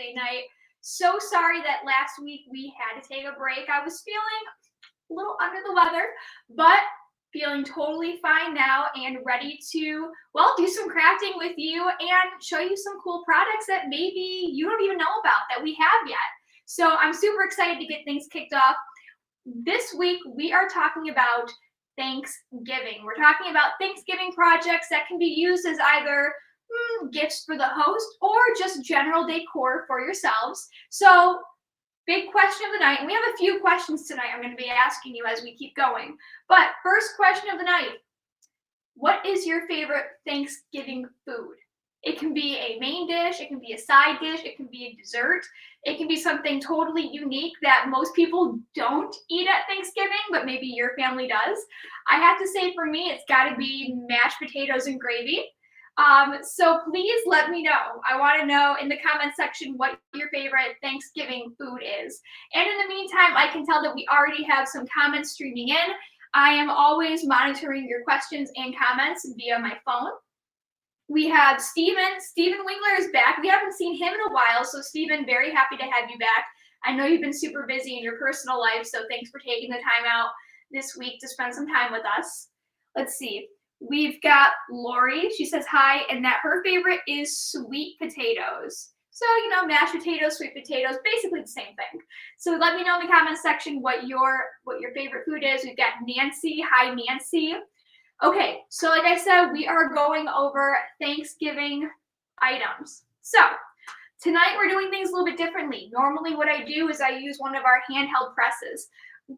Thursday night. So sorry that last week we had to take a break. I was feeling a little under the weather, but feeling totally fine now and ready to, well, do some crafting with you and show you some cool products that maybe you don't even know about that we have yet. So I'm super excited to get things kicked off. This week we are talking about Thanksgiving. We're talking about Thanksgiving projects that can be used as either gifts for the host or just general decor for yourselves. So big question of the night, and we have a few questions tonight I'm going to be asking you as we keep going. But first question of the night, what is your favorite Thanksgiving food? It can be a main dish, it can be a side dish, it can be a dessert, it can be something totally unique that most people don't eat at Thanksgiving, but maybe your family does. I have to say for me, it's got to be mashed potatoes and gravy. So please let me know. I want to know in the comment section what your favorite Thanksgiving food is. And in the meantime, I can tell that we already have some comments streaming in. I am always monitoring your questions and comments via my phone. We have Steven. Steven Wingler is back. We haven't seen him in a while, so Steven, very happy to have you back. I know you've been super busy in your personal life, so thanks for taking the time out this week to spend some time with us. Let's see. We've got Lori. She says hi, and that her favorite is sweet potatoes. So, you know, mashed potatoes, sweet potatoes, basically the same thing. So let me know in the comment section what your favorite food is. We've got Nancy. Hi, Nancy. Okay, so like I said, we are going over Thanksgiving items. So tonight we're doing things a little bit differently. Normally what I do is I use one of our handheld presses,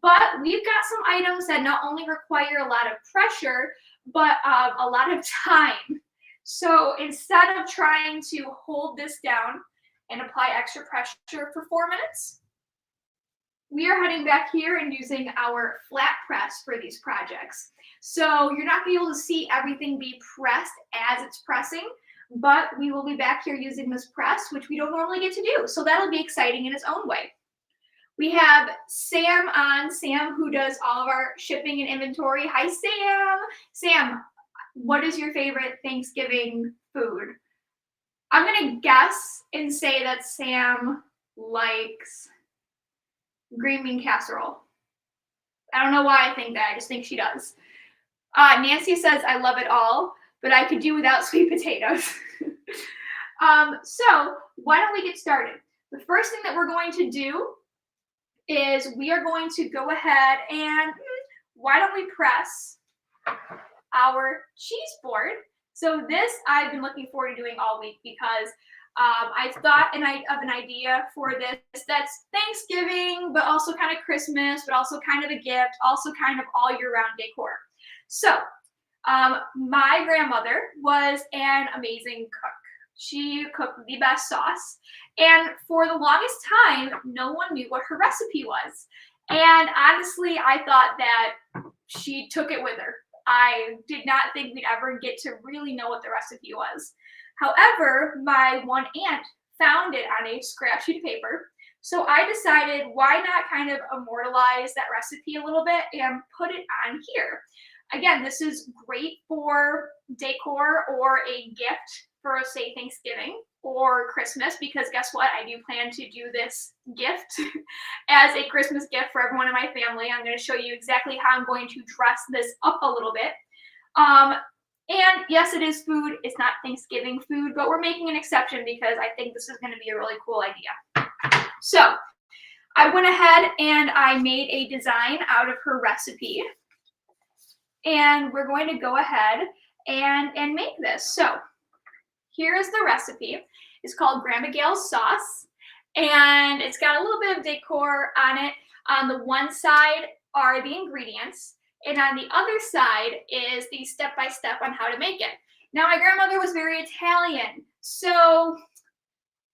but we've got some items that not only require a lot of pressure, but a lot of time. So instead of trying to hold this down and apply extra pressure for 4 minutes, we are heading back here and using our flat press for these projects. So you're not going to be able to see everything be pressed as it's pressing, but we will be back here using this press, which we don't normally get to do. So that'll be exciting in its own way. We have Sam on, Sam who does all of our shipping and inventory. Hi, Sam. Sam, what is your favorite Thanksgiving food? I'm going to guess and say that Sam likes green bean casserole. I don't know why I think that. I just think she does. Nancy says, I love it all, but I could do without sweet potatoes. So why don't we get started? The first thing that we're going to do is we are going to go ahead and why don't we press our cheese board. So this I've been looking forward to doing all week because I've thought of an idea for this that's Thanksgiving, but also kind of Christmas, but also kind of a gift, also kind of all year round decor. So my grandmother was an amazing cook. She cooked the best sauce. And for the longest time, no one knew what her recipe was. And honestly, I thought that she took it with her. I did not think we'd ever get to really know what the recipe was. However, my one aunt found it on a scrap sheet of paper. So I decided, why not kind of immortalize that recipe a little bit and put it on here. Again, this is great for decor or a gift for, say, Thanksgiving or Christmas, because guess what? I do plan to do this gift as a Christmas gift for everyone in my family. I'm going to show you exactly how I'm going to dress this up a little bit. And yes, it is food. It's not Thanksgiving food, but we're making an exception because I think this is going to be a really cool idea. So I went ahead and I made a design out of her recipe. And we're going to go ahead and make this. So here is the recipe. It's called Grandma Gail's sauce. And it's got a little bit of decor on it. On the one side are the ingredients. And on the other side is the step-by-step on how to make it. Now, my grandmother was very Italian, so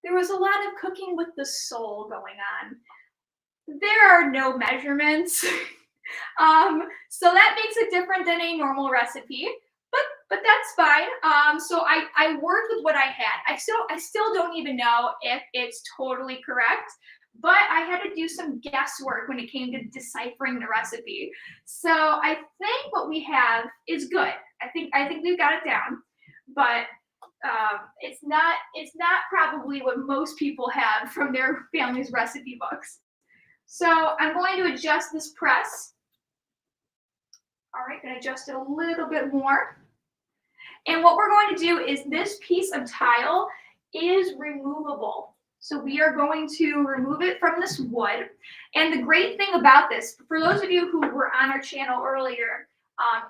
there was a lot of cooking with the soul going on. There are no measurements. So that makes it different than a normal recipe, but that's fine. So I worked with what I had. I still don't even know if it's totally correct, but I had to do some guesswork when it came to deciphering the recipe. So I think what we have is good. I think we've got it down, but It's not probably what most people have from their family's recipe books. So I'm going to adjust this press. All right, gonna adjust it a little bit more. And what we're going to do is this piece of tile is removable. So we are going to remove it from this wood. And the great thing about this, for those of you who were on our channel earlier,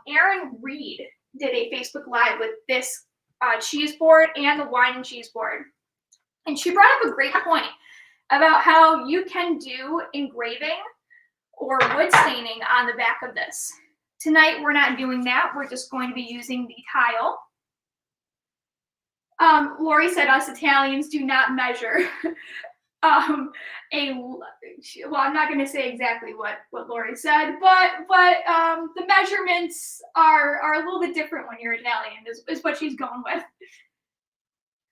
Erin Reed did a Facebook Live with this cheese board and the wine and cheese board. And she brought up a great point about how you can do engraving or wood staining on the back of this. Tonight, we're not doing that. We're just going to be using the tile. Lori said us Italians do not measure. Well, I'm not going to say exactly what Lori said, but the measurements are a little bit different when you're Italian, is what she's going with.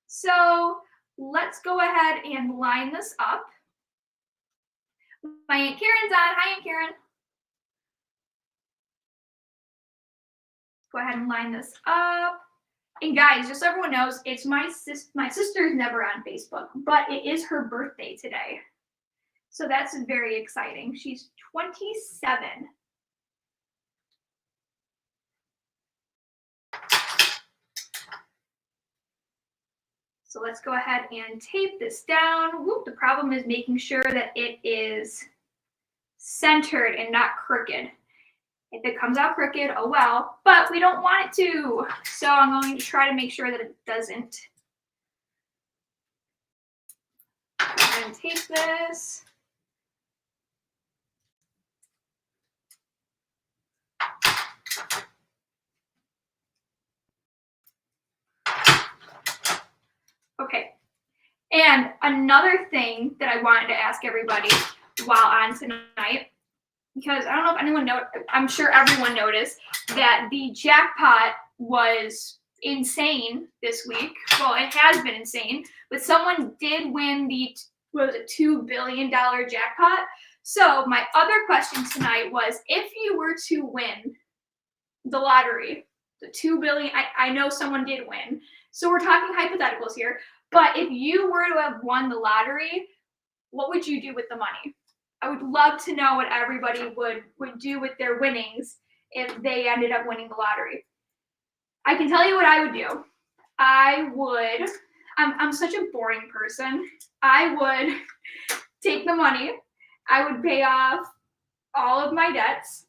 So let's go ahead and line this up. My Aunt Karen's on. Hi, Aunt Karen. Go ahead and line this up. And guys, just so everyone knows, it's my sister's never on Facebook, but it is her birthday today. So that's very exciting. She's 27. So let's go ahead and tape this down. Whoop, the problem is making sure that it is centered and not crooked. If it comes out crooked, oh well, but we don't want it to. So I'm going to try to make sure that it doesn't. Go ahead and tape this. Okay. And another thing that I wanted to ask everybody while on tonight, because I don't know if anyone knows, I'm sure everyone noticed that the jackpot was insane this week. Well, it has been insane, but someone did win the, what was it, $2 billion jackpot. So my other question tonight was, if you were to win the lottery, the $2 billion, I know someone did win. So we're talking hypotheticals here, but if you were to have won the lottery, what would you do with the money? I would love to know what everybody would do with their winnings if they ended up winning the lottery. I can tell you what I would do. I'm such a boring person. I would take the money, I would pay off all of my debts,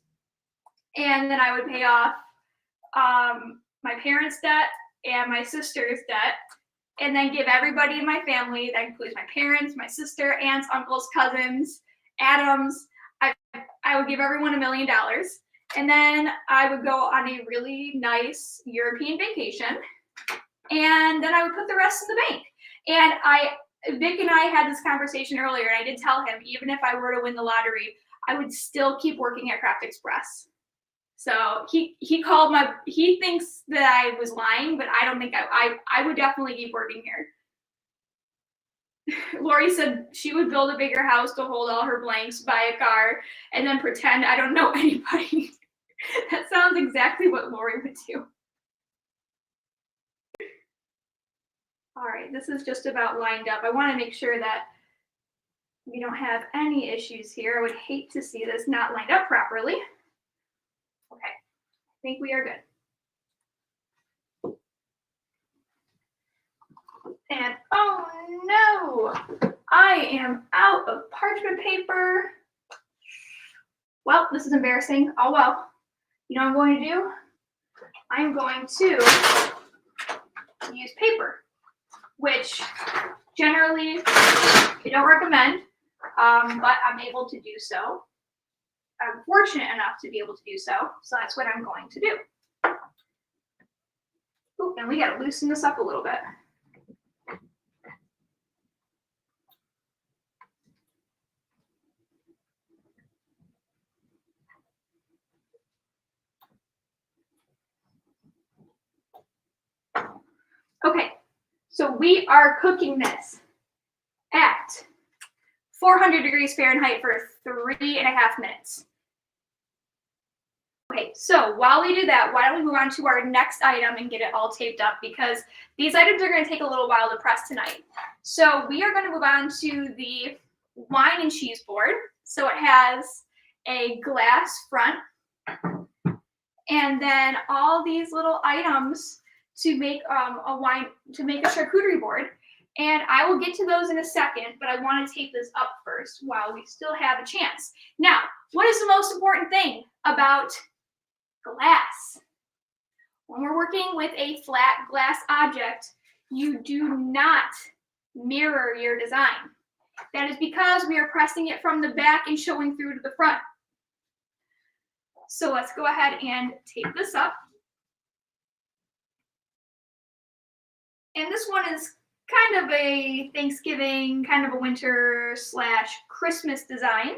and then I would pay off my parents' debt and my sister's debt, and then give everybody in my family, that includes my parents, my sister, aunts, uncles, cousins, Adams, I would give everyone $1 million, and then I would go on a really nice European vacation, and then I would put the rest in the bank. And Vic and I had this conversation earlier, and I did tell him, even if I were to win the lottery, I would still keep working at Craft Express. So he called he thinks that I was lying, but I don't think I would definitely keep working here. Lori said she would build a bigger house to hold all her blanks, buy a car, and then pretend I don't know anybody. That sounds exactly what Lori would do. All right, this is just about lined up. I want to make sure that we don't have any issues here. I would hate to see this not lined up properly. Okay, I think we are good. And oh no, I am out of parchment paper. Well, this is embarrassing. Oh well. You know what I'm going to do? I'm going to use paper, which generally I don't recommend, but I'm able to do so. I'm fortunate enough to be able to do so, so that's what I'm going to do. Ooh, and we got to loosen this up a little bit. Okay, so we are cooking this at 400 degrees Fahrenheit for 3.5 minutes. Okay, so while we do that, why don't we move on to our next item and get it all taped up, because these items are going to take a little while to press tonight. So we are going to move on to the wine and cheese board. So it has a glass front, and then all these little items to make a charcuterie board. And I will get to those in a second, but I want to tape this up first while we still have a chance. Now, what is the most important thing about glass? When we're working with a flat glass object, you do not mirror your design. That is because we are pressing it from the back and showing through to the front. So let's go ahead and tape this up. And this one is kind of a Thanksgiving, kind of a winter / Christmas design.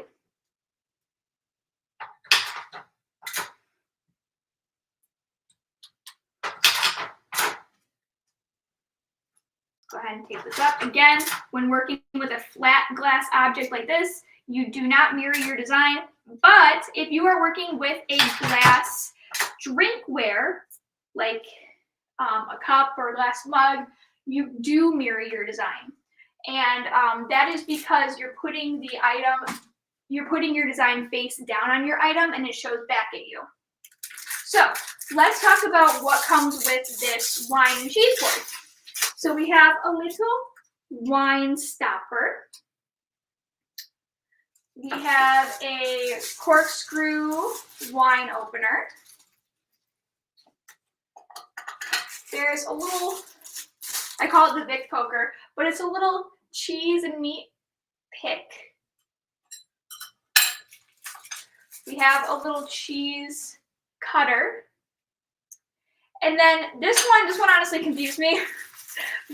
Go ahead and tape this up. Again, when working with a flat glass object like this, you do not mirror your design. But if you are working with a glass drinkware, like a cup or a glass mug, you do mirror your design. And that is because you're putting your design face down on your item and it shows back at you. So let's talk about what comes with this wine and cheese board. So we have a little wine stopper. We have a corkscrew wine opener. There's a little, I call it the Vic poker, but it's a little cheese and meat pick. We have a little cheese cutter. And then this one honestly confused me,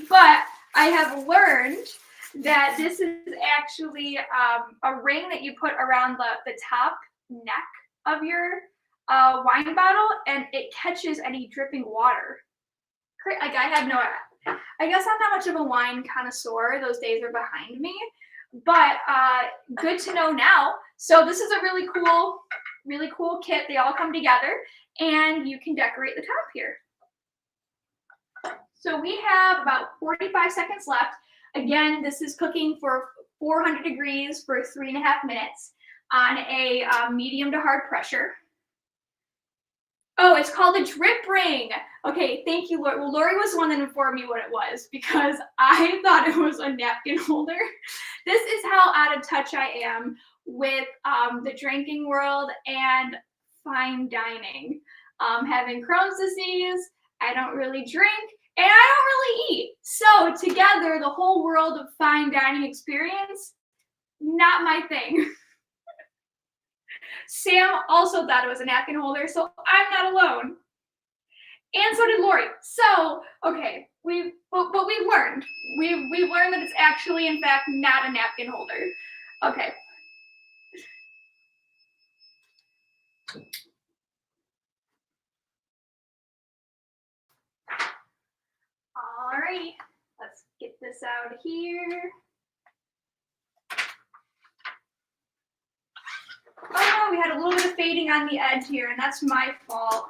but I have learned that this is actually a ring that you put around the top neck of your wine bottle, and it catches any dripping water. Like, I had no, I guess I'm not much of a wine connoisseur. Those days are behind me, but good to know now. So this is a really cool kit. They all come together, and you can decorate the top here. So we have about 45 seconds left. Again, this is cooking for 400 degrees for 3.5 minutes on a medium to hard pressure. Oh, it's called a drip ring. Okay, thank you, Lori. Well, Lori was the one that informed me what it was, because I thought it was a napkin holder. This is how out of touch I am with the drinking world and fine dining. Having Crohn's disease, I don't really drink, and I don't really eat. So together, the whole world of fine dining experience, not my thing. Sam also thought it was a napkin holder, so I'm not alone. And so did Lori. So, okay, we've learned. We've learned that it's actually, in fact, not a napkin holder. Okay. Alrighty, let's get this out of here. Oh, we had a little bit of fading on the edge here, and that's my fault.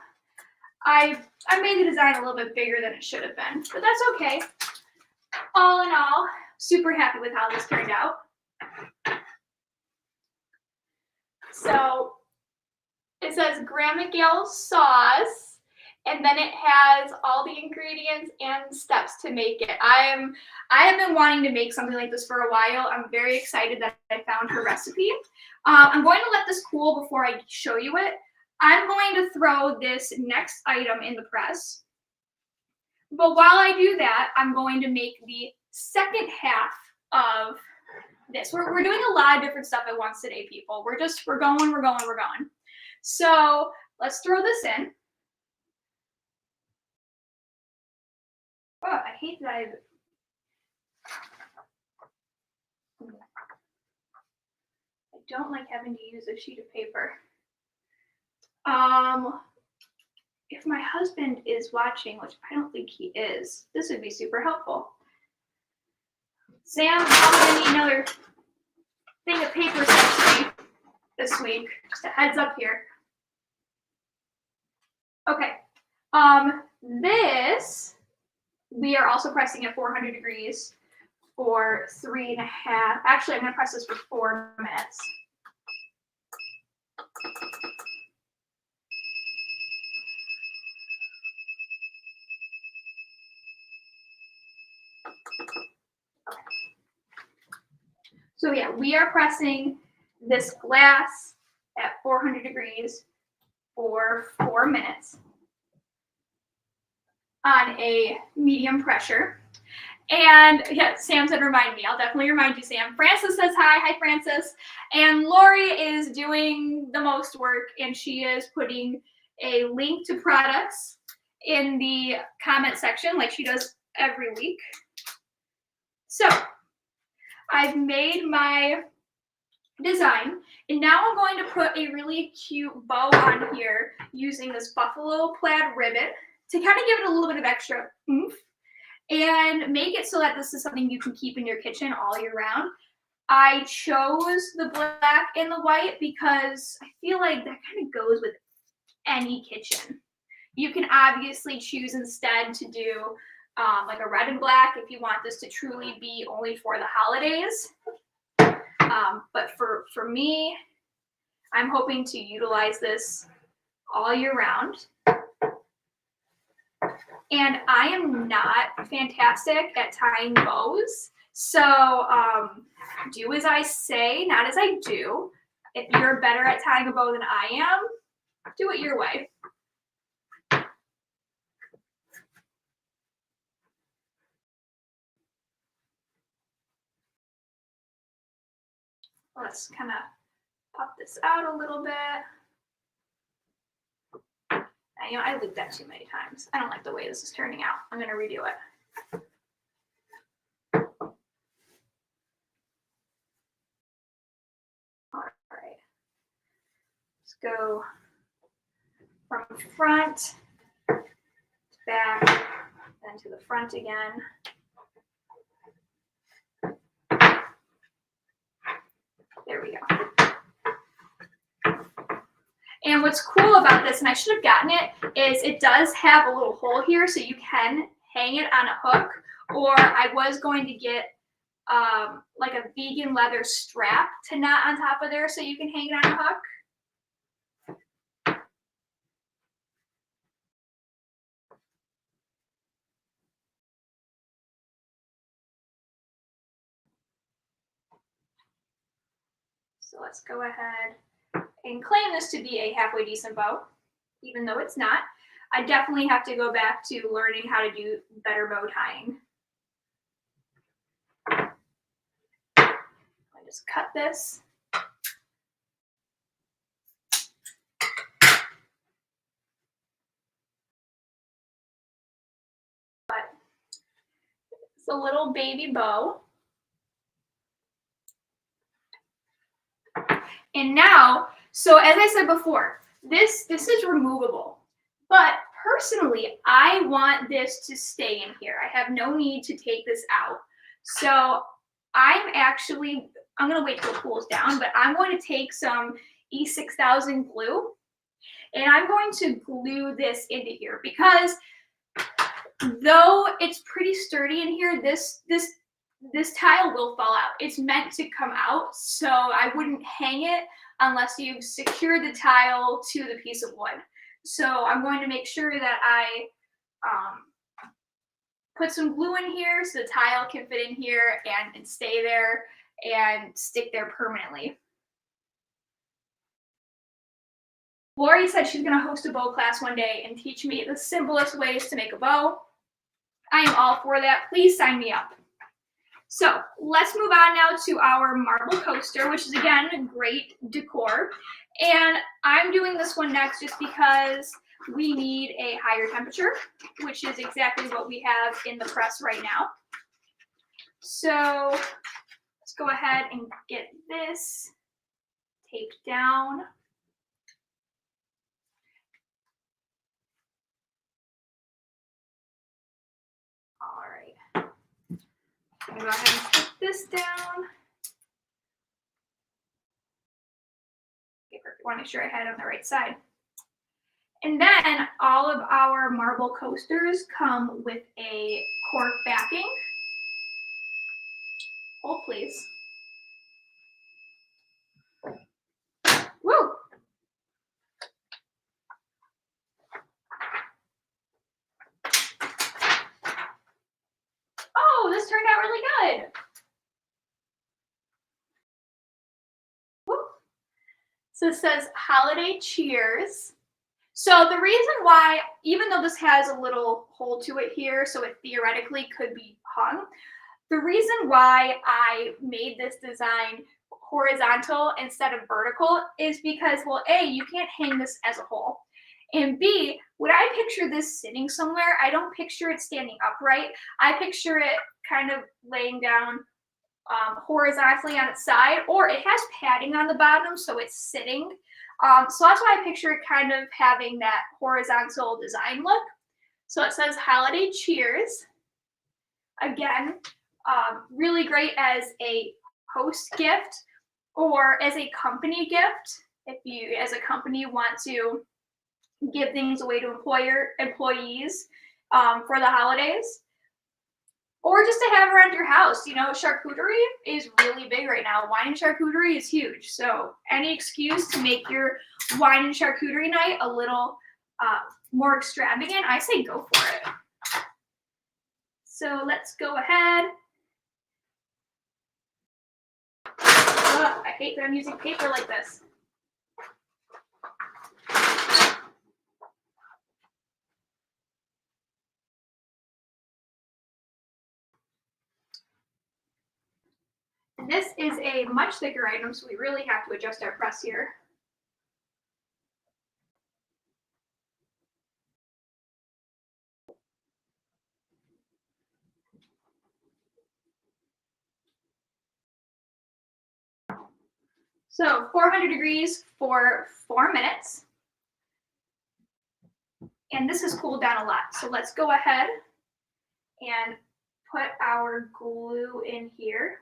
I made the design a little bit bigger than it should have been, but that's okay. All in all, super happy with how this turned out. So it says Grandma Gail's sauce, and then it has all the ingredients and steps to make it. I have been wanting to make something like this for a while. I'm very excited that I found her recipe. I'm going to let this cool before I show you it. I'm going to throw this next item in the press. But while I do that, I'm going to make the second half of this. We're doing a lot of different stuff at once today, people. We're going. So let's throw this in. Oh, I hate that I don't like having to use a sheet of paper. If my husband is watching, which I don't think he is, this would be super helpful. Sam, I'm gonna need another thing of paper sent to me this week. Just a heads up here. Okay. This, we are also pressing at 400 degrees for 3.5. Actually, I'm going to press this for 4 minutes. Okay. So yeah, we are pressing this glass at 400 degrees for 4 minutes on a medium pressure. And yeah, Sam said remind me. I'll definitely remind you, Sam. Frances says hi. Hi, Frances. And Lori is doing the most work, and she is putting a link to products in the comment section like she does every week. So I've made my design, and now I'm going to put a really cute bow on here using this buffalo plaid ribbon to kind of give it a little bit of extra oomph and make it so that this is something you can keep in your kitchen all year round. I chose the black and the white because I feel like that kind of goes with any kitchen. You can obviously choose instead to do like a red and black if you want this to truly be only for the holidays. But for me, I'm hoping to utilize this all year round. And I am not fantastic at tying bows. So do as I say, not as I do. If you're better at tying a bow than I am, do it your way. Let's kind of pop this out a little bit. I looped that too many times. I don't like the way this is turning out. I'm going to redo it. All right. Let's go from front to back, then to the front again. There we go. And what's cool about this, and I should have gotten it, is it does have a little hole here so you can hang it on a hook, or I was going to get like a vegan leather strap to knot on top of there so you can hang it on a hook. So let's go ahead and claim this to be a halfway decent bow, even though it's not. I definitely have to go back to learning how to do better bow tying. I just cut this. But it's a little baby bow. And now, so as I said before, this is removable. But personally, I want this to stay in here. I have no need to take this out. So I'm going to wait till it cools down, but I'm going to take some E6000 glue, and I'm going to glue this into here because though it's pretty sturdy in here, this tile will fall out. It's meant to come out, so I wouldn't hang it unless you secure the tile to the piece of wood. So I'm going to make sure that I put some glue in here so the tile can fit in here and stay there and stick there permanently. Lori said she's going to host a bow class one day and teach me the simplest ways to make a bow. I am all for that. Please sign me up. So let's move on now to our marble coaster, which is again great decor. And I'm doing this one next just because we need a higher temperature, which is exactly what we have in the press right now. So let's go ahead and get this taped down. All right. I'm gonna go ahead and put this down. Okay, perfect. I want to make sure I had it on the right side. And then all of our marble coasters come with a cork backing. Hold, please. Woo! Oh, this turned out really good. Woo. So it says holiday cheers. So the reason why, even though this has a little hole to it here, so it theoretically could be hung, the reason why I made this design horizontal instead of vertical is because, well, A, you can't hang this as a whole. And B, when I picture this sitting somewhere, I don't picture it standing upright. I picture it kind of laying down horizontally on its side, or it has padding on the bottom, so it's sitting. So that's why I picture it kind of having that horizontal design look. So it says holiday cheers. Again, really great as a host gift or as a company gift. If you, as a company, want to give things away to employees for the holidays. Or just to have around your house. You know, charcuterie is really big right now. Wine and charcuterie is huge. So any excuse to make your wine and charcuterie night a little more extravagant, I say go for it. So let's go ahead. I hate that I'm using paper like this. This is a much thicker item, so we really have to adjust our press here. So 400 degrees for 4 minutes. And this has cooled down a lot. So let's go ahead and put our glue in here.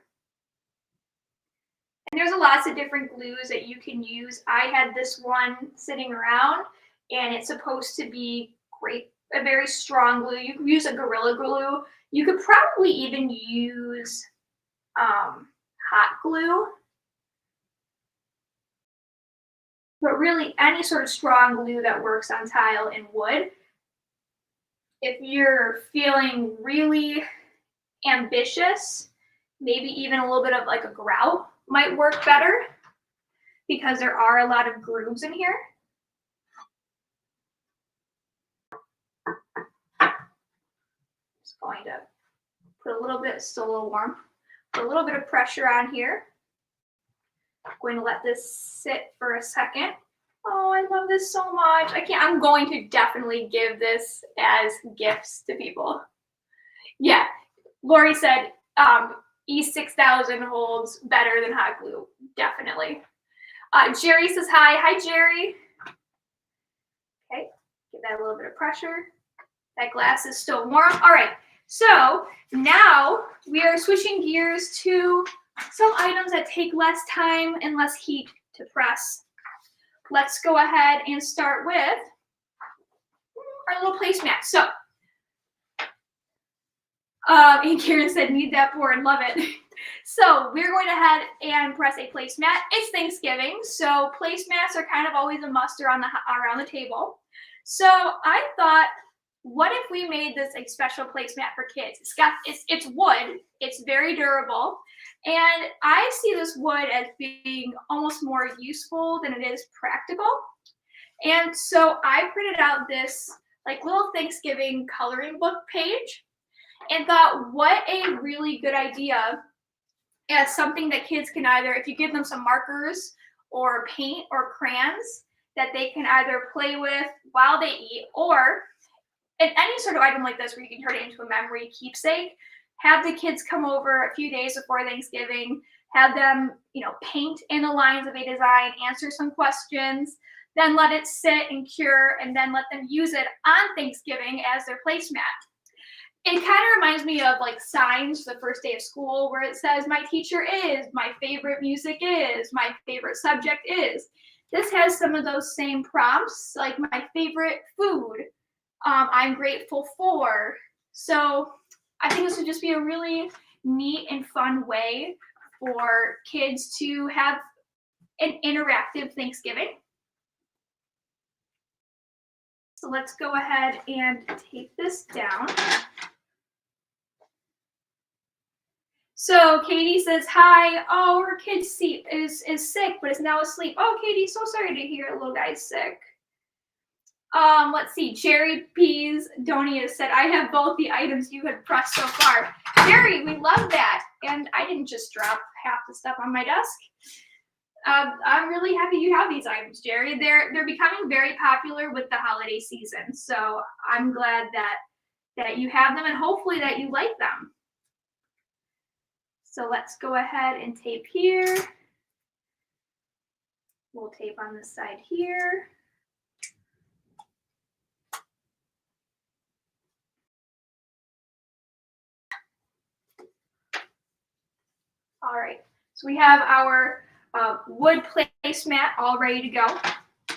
And there's lots of different glues that you can use. I had this one sitting around, and it's supposed to be great, a very strong glue. You can use a Gorilla Glue. You could probably even use hot glue. But really, any sort of strong glue that works on tile and wood. If you're feeling really ambitious, maybe even a little bit of like a grout might work better because there are a lot of grooves in here. Just going to put a little bit, still a little warm, put a little bit of pressure on here. I'm going to let this sit for a second. Oh, I love this so much. I'm going to definitely give this as gifts to people. Yeah, Lori said E6000 holds better than hot glue, definitely. Jerry says hi. Hi, Jerry. Okay, give that a little bit of pressure. That glass is still warm. All right, so now we are switching gears to some items that take less time and less heat to press. Let's go ahead and start with our little placemat. So, and Karen said, need that board, love it. So we're going to head and press a placemat. It's Thanksgiving, so placemats are kind of always a must around the table. So I thought, what if we made this a special placemat for kids? It's wood, it's very durable, and I see this wood as being almost more useful than it is practical. And so I printed out this like little Thanksgiving coloring book page and thought, what a really good idea as something that kids can either, if you give them some markers or paint or crayons, that they can either play with while they eat, or in any sort of item like this where you can turn it into a memory keepsake, have the kids come over a few days before Thanksgiving, have them, paint in the lines of a design, answer some questions, then let it sit and cure, and then let them use it on Thanksgiving as their placemat. It kind of reminds me of like signs the first day of school where it says, my teacher is, my favorite music is, my favorite subject is. this has some of those same prompts, like my favorite food, I'm grateful for. So I think this would just be a really neat and fun way for kids to have an interactive Thanksgiving. So let's go ahead and take this down. So Katie says, hi, oh, her kid is sick, but is now asleep. Oh, Katie, so sorry to hear your little guy's sick. Let's see, Jerry Peas Donia said, I have both the items you had pressed so far. Jerry, we love that. And I didn't just drop half the stuff on my desk. I'm really happy you have these items, Jerry. They're becoming very popular with the holiday season. So I'm glad that you have them and hopefully that you like them. So let's go ahead and tape here. We'll tape on this side here. All right, so we have our wood placemat all ready to go. Let's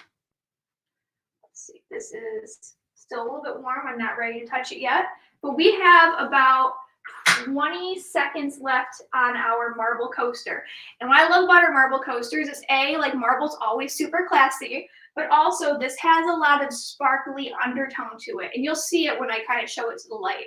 see, this is still a little bit warm. I'm not ready to touch it yet, but we have about 20 seconds left on our marble coaster. And what I love about our marble coasters is like marble's always super classy, but also this has a lot of sparkly undertone to it. And you'll see it when I kind of show it to the light.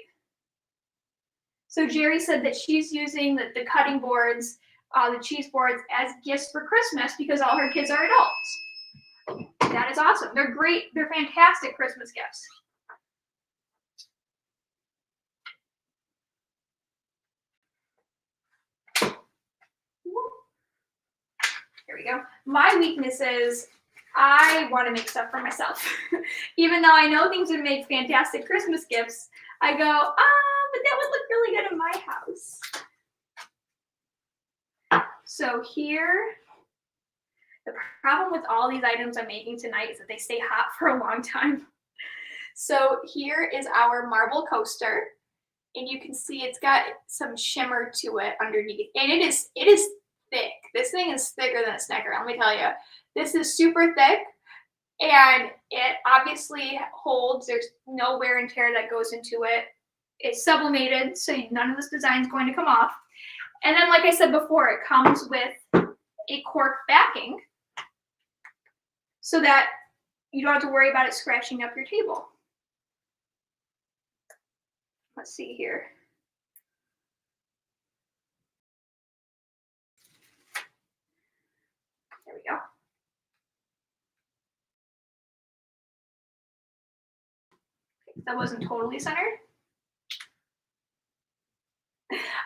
So Jerry said that she's using the cutting boards, the cheese boards as gifts for Christmas because all her kids are adults. That is awesome. They're great. They're fantastic Christmas gifts. Here we go. My weakness is I want to make stuff for myself. Even though I know things would make fantastic Christmas gifts, I go, but that would look really good in my house. So here, the problem with all these items I'm making tonight is that they stay hot for a long time. So here is our marble coaster, and you can see it's got some shimmer to it underneath, and it is thick. This thing is thicker than a Snicker, let me tell you. This is super thick, and it obviously holds. There's no wear and tear that goes into it. It's sublimated, so none of this design is going to come off. And then, like I said before, it comes with a cork backing so that you don't have to worry about it scratching up your table. Let's see here. There we go. Okay, that wasn't totally centered.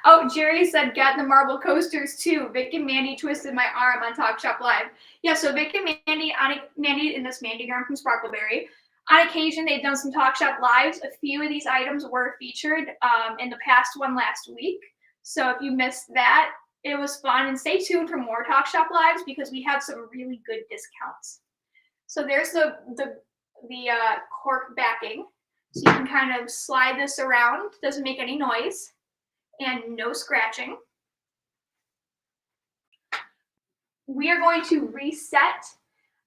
Oh, Jerry said, get the marble coasters too. Vic and Mandy twisted my arm on Talk Shop Live. Yeah, so Vic and Mandy, Mandy in this Mandy Garm from Sparkleberry. On occasion, they've done some Talk Shop Lives. A few of these items were featured in the past one last week. So if you missed that, it was fun. And stay tuned for more Talk Shop Lives because we have some really good discounts. So there's the cork backing. So you can kind of slide this around. Doesn't make any noise. And no scratching. We are going to reset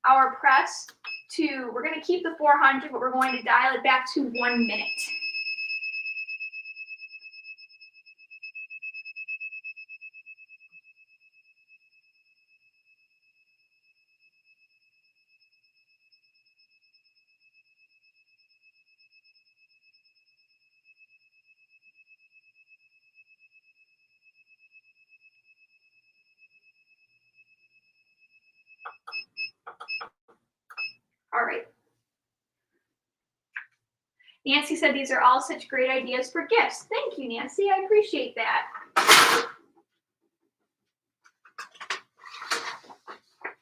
our press to, we're going to keep the 400, but we're going to dial it back to 1 minute. All right. Nancy said these are all such great ideas for gifts. Thank you, Nancy. I appreciate that.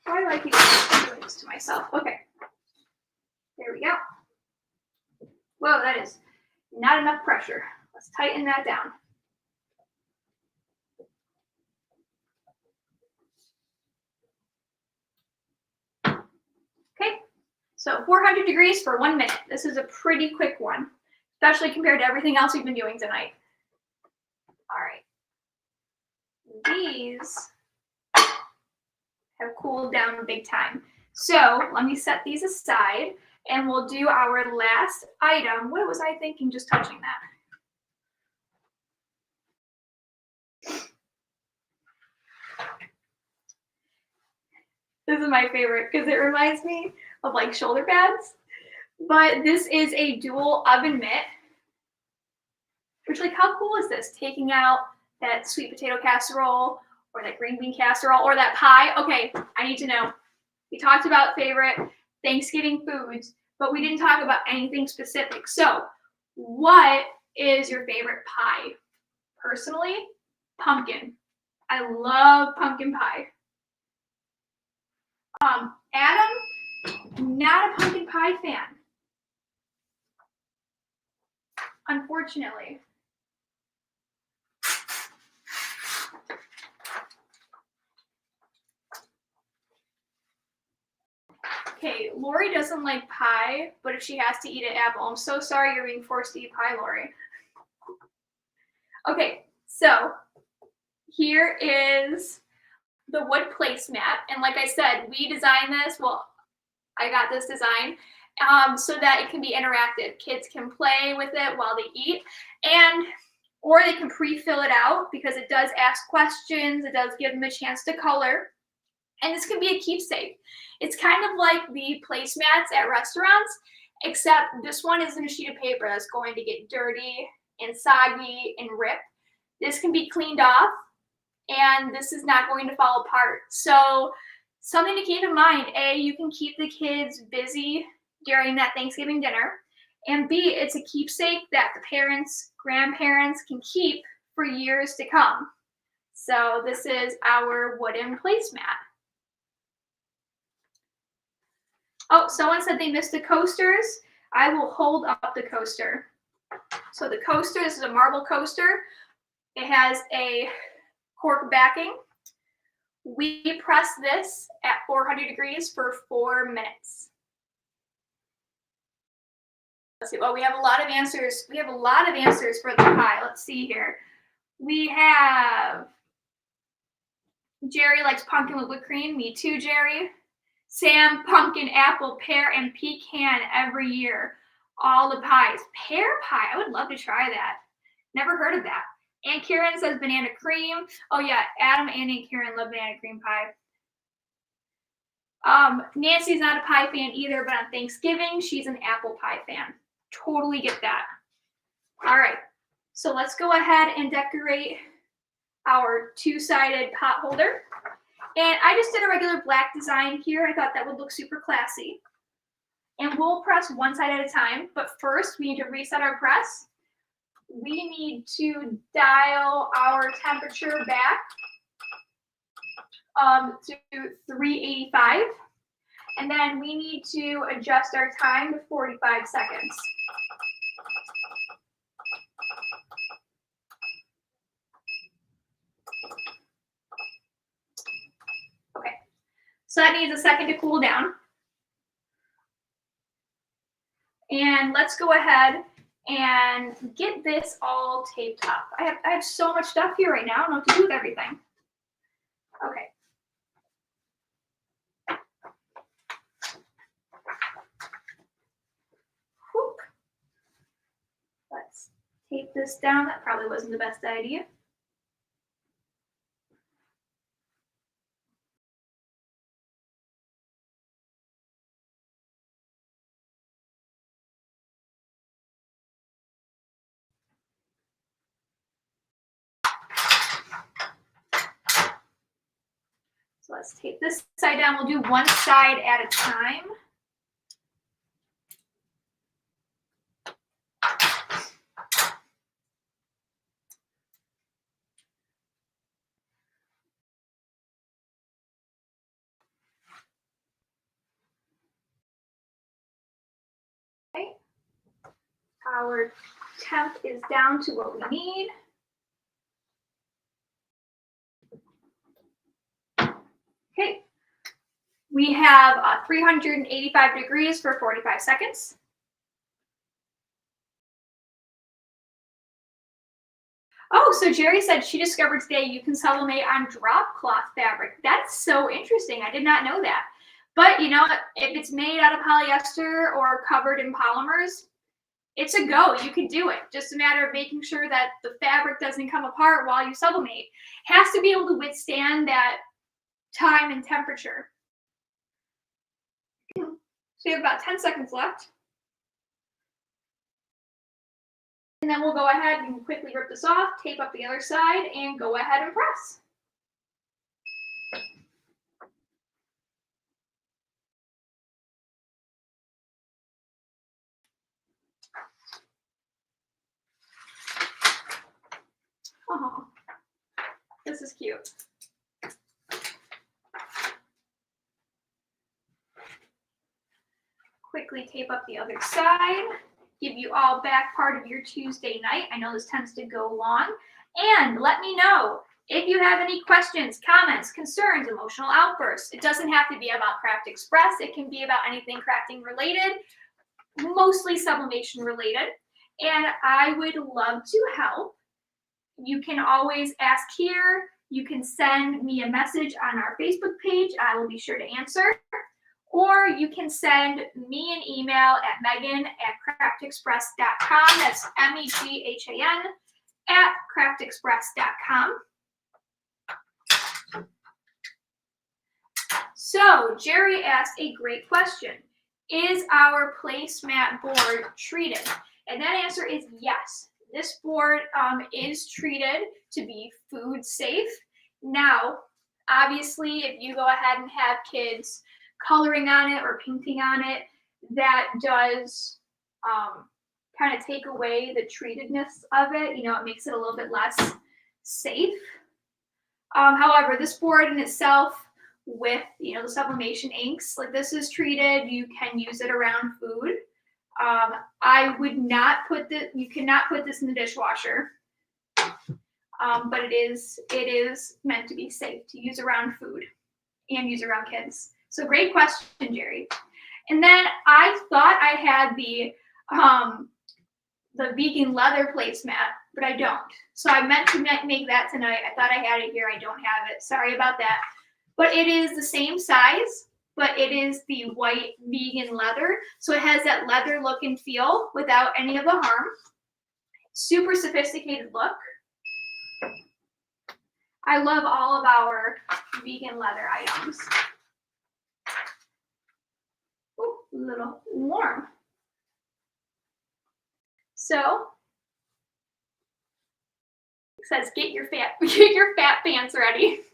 Why do I keep doing this to myself? Okay. There we go. Whoa, that is not enough pressure. Let's tighten that down. Okay. So 400 degrees for 1 minute. This is a pretty quick one, especially compared to everything else we've been doing tonight. All right. These have cooled down big time. So let me set these aside and we'll do our last item. What was I thinking just touching that? This is my favorite because it reminds me of like shoulder pads. But this is a dual oven mitt, which like how cool is this? Taking out that sweet potato casserole or that green bean casserole or that pie. Okay, I need to know. We talked about favorite Thanksgiving foods, but we didn't talk about anything specific. So what is your favorite pie? Personally, pumpkin. I love pumpkin pie. Adam, not a pumpkin pie fan. Unfortunately. Okay, Lori doesn't like pie, but if she has to eat an apple, I'm so sorry you're being forced to eat pie, Lori. Okay, so here is the wood placemat. And like I said, we designed this, well, I got this design so that it can be interactive. Kids can play with it while they eat, or they can pre-fill it out because it does ask questions. It does give them a chance to color. And this can be a keepsake. It's kind of like the placemats at restaurants, except this one isn't a sheet of paper that's going to get dirty and soggy and rip. This can be cleaned off, and this is not going to fall apart. So something to keep in mind, A, you can keep the kids busy during that Thanksgiving dinner, and B, it's a keepsake that the parents, grandparents can keep for years to come. So this is our wooden placemat. Oh, someone said they missed the coasters. I will hold up the coaster. So the coaster, this is a marble coaster. It has a cork backing. We press this at 400 degrees for 4 minutes. Let's see, well, we have a lot of answers. We have a lot of answers for the pie. Let's see here. We have Jerry likes pumpkin with whipped cream. Me too, Jerry. Sam, pumpkin, apple, pear, and pecan every year. All the pies. Pear pie, I would love to try that. Never heard of that. Aunt Karen says banana cream. Oh yeah, Adam and Aunt Karen love banana cream pie. Nancy's not a pie fan either, but on Thanksgiving, she's an apple pie fan. Totally get that. All right, so let's go ahead and decorate our two-sided pot holder. And I just did a regular black design here. I thought that would look super classy. And we'll press one side at a time, but first we need to reset our press. We need to dial our temperature back to 385. And then we need to adjust our time to 45 seconds. Okay, so that needs a second to cool down. And let's go ahead and get this all taped up. I have so much stuff here right now. I don't know what to do with everything. Okay. Whoop. Let's tape this down. That probably wasn't the best idea. So let's tape this side down. We'll do one side at a time. Okay. Our temp is down to what we need. Okay. We have 385 degrees for 45 seconds. Oh, so Jerry said she discovered today you can sublimate on drop cloth fabric. That's so interesting. I did not know that. But you know, if it's made out of polyester or covered in polymers, it's a go. You can do it. Just a matter of making sure that the fabric doesn't come apart while you sublimate. Has to be able to withstand that time and temperature. So you have about 10 seconds left. And then we'll go ahead and quickly rip this off, tape up the other side, and go ahead and press. Oh, this is cute. Quickly tape up the other side. Give you all back part of your Tuesday night. I know this tends to go long. And let me know if you have any questions, comments, concerns, emotional outbursts. It doesn't have to be about Craft Express. It can be about anything crafting related, mostly sublimation related. And I would love to help. You can always ask here. You can send me a message on our Facebook page. I will be sure to answer. Or you can send me an email at Meghan@craftexpress.com. That's MEGHAN @craftexpress.com. So Jerry asked a great question. Is our placemat board treated? And that answer is yes. This board is treated to be food safe. Now, obviously, if you go ahead and have kids coloring on it or painting on it, that does kind of take away the treatedness of it. You know, it makes it a little bit less safe. However, this board in itself, with the sublimation inks, like this is treated. You can use it around food. I would not put this. You cannot put this in the dishwasher. But it is meant to be safe to use around food and use around kids. So great question, Jerry. And then I thought I had the vegan leather placemat, but I don't. So I meant to make that tonight. I thought I had it here. I don't have it. Sorry about that. But it is the same size, but it is the white vegan leather. So it has that leather look and feel without any of the harm. Super sophisticated look. I love all of our vegan leather items. Ooh, a little warm. So it says get your fat pants ready.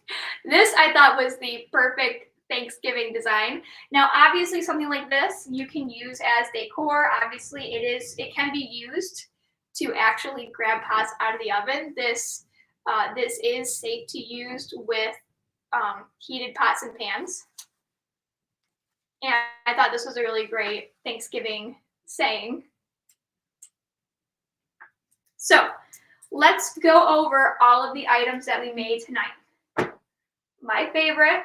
This I thought was the perfect Thanksgiving design. Now, obviously, something like this you can use as decor. Obviously, it can be used to actually grab pots out of the oven. This is safe to use with heated pots and pans. And I thought this was a really great Thanksgiving saying. So let's go over all of the items that we made tonight. My favorite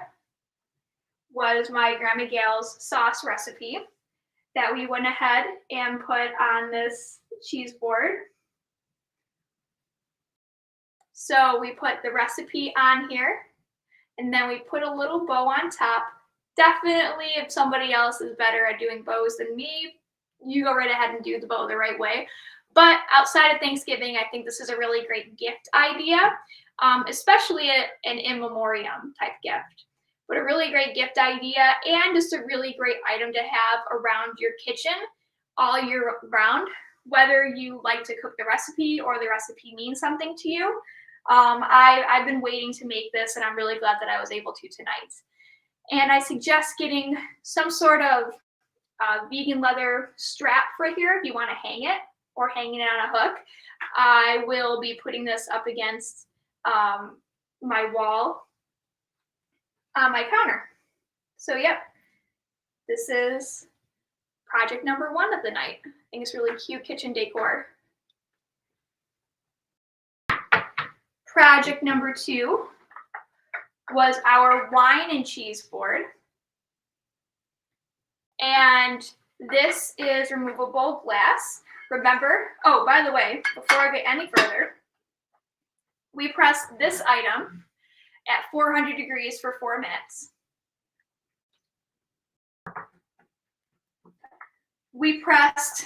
was my Grandma Gail's sauce recipe that we went ahead and put on this cheese board. So we put the recipe on here, and then we put a little bow on top. Definitely, if somebody else is better at doing bows than me, you go right ahead and do the bow the right way. But outside of Thanksgiving, I think this is a really great gift idea, especially an in memoriam type gift. But a really great gift idea and just a really great item to have around your kitchen all year round, whether you like to cook the recipe or the recipe means something to you. I've been waiting to make this, and I'm really glad that I was able to tonight. And I suggest getting some sort of vegan leather strap for here if you want to hang it or hanging it on a hook. I will be putting this up against my wall on my counter. So yep, this is project number 1 of the night. I think it's really cute kitchen decor. Project number 2 was our wine and cheese board. And this is removable glass. Remember, oh, by the way, before I get any further, we press this item at 400 degrees for 4 minutes. we pressed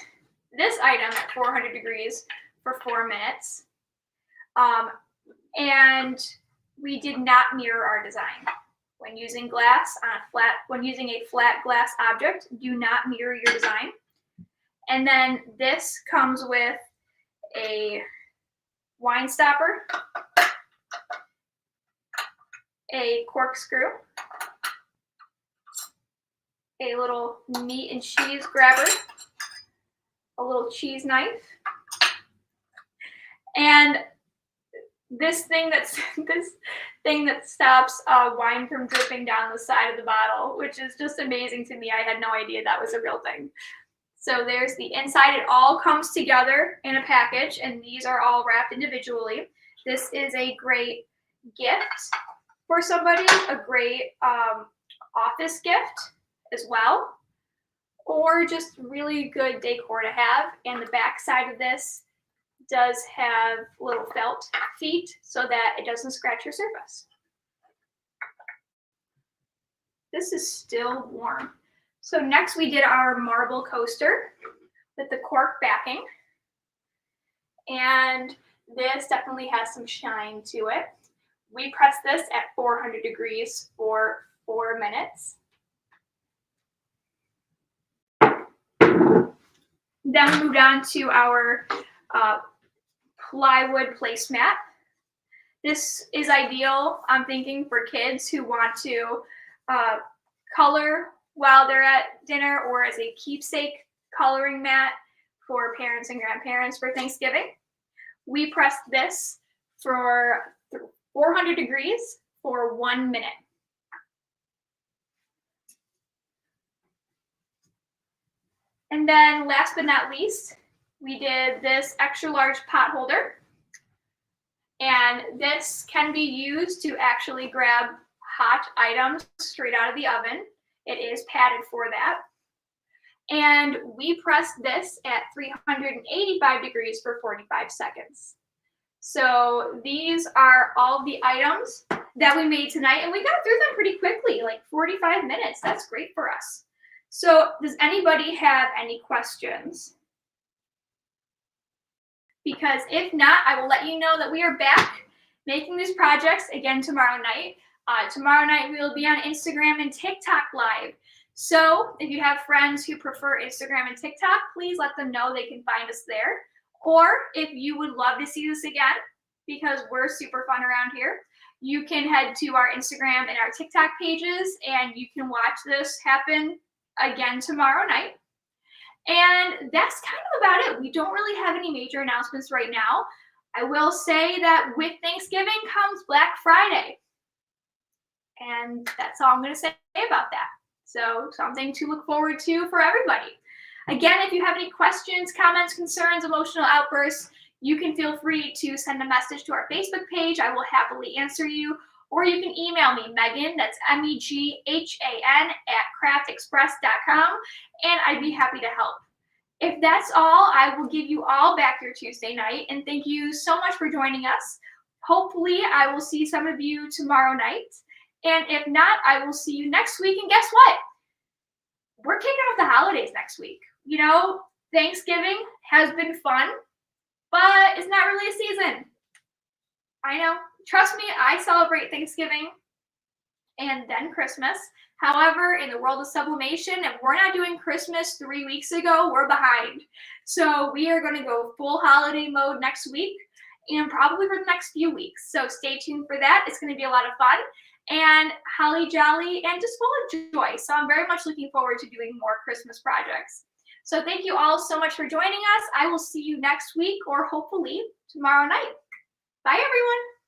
this item at 400 degrees for 4 minutes. And we did not mirror our design. When using glass on a flat, when using a flat glass object, do not mirror your design. And then this comes with a wine stopper, a corkscrew, a little meat and cheese grabber, a little cheese knife, and this thing that stops wine from dripping down the side of the bottle, which is just amazing to me. I had no idea that was a real thing. So there's the inside. It all comes together in a package, and these are all wrapped individually. This is a great gift for somebody, a great office gift as well, or just really good decor to have. And the back side of this does have little felt feet so that it doesn't scratch your surface. This is still warm. So next we did our marble coaster with the cork backing. And this definitely has some shine to it. We pressed this at 400 degrees for 4 minutes. Then we moved on to our plywood placemat. This is ideal, I'm thinking, for kids who want to color while they're at dinner, or as a keepsake coloring mat for parents and grandparents for Thanksgiving. We pressed this for 400 degrees for 1 minute. And then last but not least, we did this extra large pot holder. And this can be used to actually grab hot items straight out of the oven. It is padded for that. And we pressed this at 385 degrees for 45 seconds. So these are all the items that we made tonight, and we got through them pretty quickly, like 45 minutes. That's great for us. So does anybody have any questions? Because if not, I will let you know that we are back making these projects again tomorrow night. Tomorrow night we will be on Instagram and TikTok live. So if you have friends who prefer Instagram and TikTok, please let them know they can find us there. Or if you would love to see this again, because we're super fun around here, you can head to our Instagram and our TikTok pages, and you can watch this happen again tomorrow night. And that's kind of about it. We don't really have any major announcements right now. I will say that with Thanksgiving comes Black Friday. And that's all I'm going to say about that. So something to look forward to for everybody. Again, if you have any questions, comments, concerns, emotional outbursts, you can feel free to send a message to our Facebook page. I will happily answer you. Or you can email me, Meghan, that's MEGHAN @craftexpress.com, and I'd be happy to help. If that's all, I will give you all back your Tuesday night, and thank you so much for joining us. Hopefully, I will see some of you tomorrow night, and if not, I will see you next week, and guess what? We're kicking off the holidays next week. You know, Thanksgiving has been fun, but it's not really a season. I know. Trust me, I celebrate Thanksgiving and then Christmas. However, in the world of sublimation, if we're not doing Christmas 3 weeks ago, we're behind. So we are going to go full holiday mode next week and probably for the next few weeks. So stay tuned for that. It's going to be a lot of fun and holly jolly and just full of joy. So I'm very much looking forward to doing more Christmas projects. So thank you all so much for joining us. I will see you next week or hopefully tomorrow night. Bye, everyone.